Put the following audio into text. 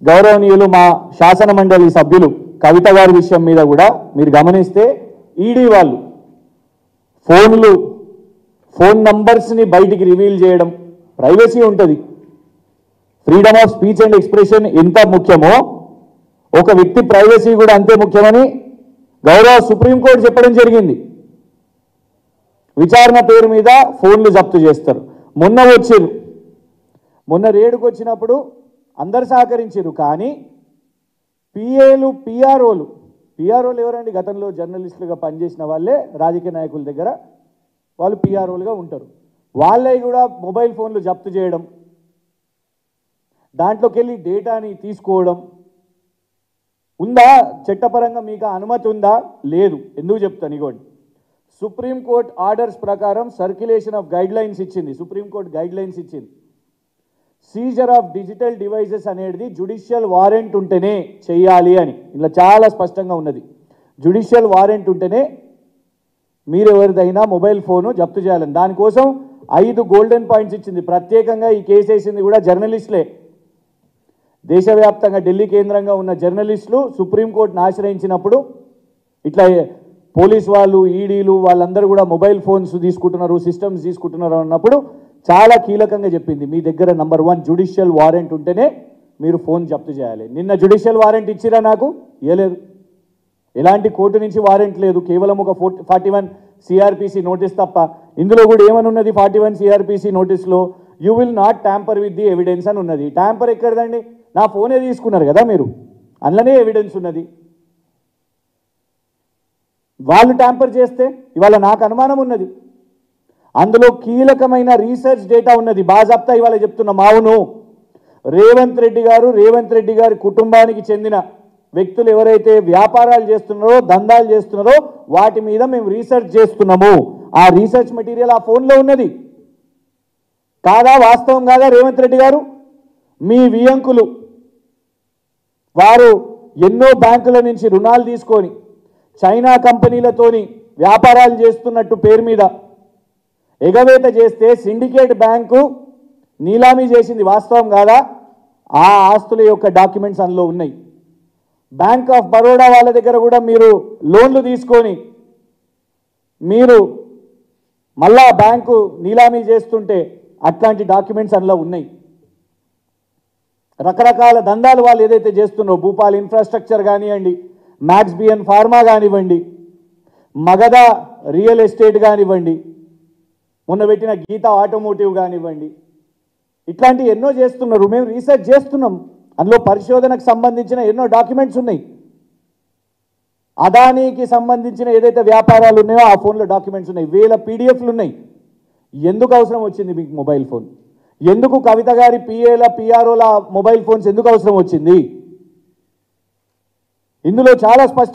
గౌరవనీయులు మా శాసన మండలి సభ్యులు కవిత గారి విషయం మీద కూడా మీరు గమనిస్తే ఈడీ వాళ్ళు ఫోన్ నంబర్స్ని బయటికి రివీల్ చేయడం, ప్రైవసీ ఉంటుంది, freedom of speech and expression ఎంత ముఖ్యమో ఒక వ్యక్తి ప్రైవసీ కూడా అంతే ముఖ్యమని గౌరవ సుప్రీంకోర్టు చెప్పడం జరిగింది. విచారణ పేరు మీద ఫోన్లు జప్తు చేస్తారు. మొన్న రేడుకు వచ్చినప్పుడు అందరు సహకరించారు. కానీ పిఆర్ఓలు ఎవరండి? గతంలో జర్నలిస్టులుగా పనిచేసిన వాళ్ళే రాజకీయ నాయకుల దగ్గర వాళ్ళు పిఆర్ఓలుగా ఉంటారు. వాళ్ళే కూడా మొబైల్ ఫోన్లు జప్తు చేయడం, దాంట్లోకి వెళ్ళి డేటాని తీసుకోవడం ఉందా? చట్టపరంగా మీకు అనుమతి ఉందా? లేదు. ఎందుకు చెప్తాను? ఇగోండి, సుప్రీంకోర్టు ఆర్డర్స్ ప్రకారం సర్క్యులేషన్ ఆఫ్ గైడ్ లైన్స్ ఇచ్చింది. సుప్రీంకోర్టు గైడ్ లైన్స్ ఇచ్చింది. సీజర్ ఆఫ్ డిజిటల్ డివైజెస్ అనేది జ్యుడిషియల్ వారెంట్ ఉంటేనే చేయాలి అని ఇలా చాలా స్పష్టంగా ఉన్నది. జ్యుడిషియల్ వారెంట్ ఉంటేనే మీరు ఎవరిదైనా మొబైల్ ఫోను జప్తు చేయాలని. దానికోసం 5 గోల్డెన్ పాయింట్స్ ఇచ్చింది. ప్రత్యేకంగా ఈ కేసు వేసింది కూడా జర్నలిస్టులే. దేశవ్యాప్తంగా ఢిల్లీ కేంద్రంగా ఉన్న జర్నలిస్టులు సుప్రీంకోర్టును ఆశ్రయించినప్పుడు ఇట్లా పోలీసు వాళ్ళు, ఈడీలు వాళ్ళందరూ కూడా మొబైల్ ఫోన్స్ తీసుకుంటున్నారు, సిస్టమ్స్ తీసుకుంటున్నారు అన్నప్పుడు చాలా కీలకంగా చెప్పింది, మీ దగ్గర నంబర్ 1 జ్యుడిషియల్ వారెంట్ ఉంటేనే మీరు ఫోన్ జప్తు చేయాలి. నిన్న జ్యుడిషియల్ వారెంట్ ఇచ్చిరా? నాకు ఇవ్వలేదు. ఎలాంటి కోర్టు నుంచి వారెంట్ లేదు. కేవలం ఒక 41 సిఆర్పిసి నోటీస్ తప్ప. ఇందులో కూడా ఏమని ఉన్నది? 41 సిఆర్పిసి నోటీస్లో you will not tamper with the evidence అని ఉన్నది. ట్యాంపర్ ఎక్కడదండి? నా ఫోనే తీసుకున్నారు కదా మీరు, అందులోనే ఎవిడెన్స్ ఉన్నది. వాళ్ళు ట్యాంపర్ చేస్తే ఇవాళ నాకు అనుమానం ఉన్నది. అందులో కీలకమైన రీసెర్చ్ డేటా ఉన్నది. బాజాప్తా ఇవాళ చెప్తున్నాం. అవును, రేవంత్ రెడ్డి గారి కుటుంబానికి చెందిన వ్యక్తులు ఎవరైతే వ్యాపారాలు చేస్తున్నారో, దందాలు చేస్తున్నారో వాటి మీద మేము రీసెర్చ్ చేస్తున్నాము. ఆ రీసెర్చ్ మెటీరియల్ ఆ ఫోన్లో ఉన్నది. కాదా? వాస్తవం కాదా? రేవంత్ రెడ్డి గారు మీ వియంకులు వారు ఎన్నో బ్యాంకుల నుంచి రుణాలు తీసుకొని చైనా కంపెనీలతోని వ్యాపారాలు చేస్తున్నట్టు పేరు మీద ఎగవేత చేస్తే సిండికేట్ బ్యాంకు నీలామీ చేసింది. వాస్తవం కాదా? ఆ ఆస్తుల యొక్క డాక్యుమెంట్స్ అందులో ఉన్నాయి. బ్యాంక్ ఆఫ్ బరోడా వాళ్ళ దగ్గర కూడా మీరు లోన్లు తీసుకొని మీరు మళ్ళా బ్యాంకు నీలామీ చేస్తుంటే అట్లాంటి డాక్యుమెంట్స్ అందులో ఉన్నాయి. రకరకాల దందాలు వాళ్ళు ఏదైతే చేస్తున్నారో, భూపాల్ ఇన్ఫ్రాస్ట్రక్చర్ కానివ్వండి, మ్యాక్స్ బిఎన్ ఫార్మా కానివ్వండి, మగధ రియల్ ఎస్టేట్ కానివ్వండి, మొన్న పెట్టిన గీతా ఆటోమోటివ్ కానివ్వండి, ఇట్లాంటి ఎన్నో చేస్తున్నారు. మేము రీసెర్చ్ చేస్తున్నాం. అందులో పరిశోధనకు సంబంధించిన ఎన్నో డాక్యుమెంట్స్ ఉన్నాయి. అదానీకి సంబంధించిన ఏదైతే వ్యాపారాలు ఉన్నాయో ఆ ఫోన్లో డాక్యుమెంట్స్ ఉన్నాయి. 1000 పీడిఎఫ్లు ఉన్నాయి. ఎందుకు అవసరం వచ్చింది మీకు మొబైల్ ఫోన్? ఎందుకు కవిత గారి పిఆర్ఓల మొబైల్ ఫోన్స్ ఎందుకు అవసరం వచ్చింది? ఇందులో చాలా స్పష్టం.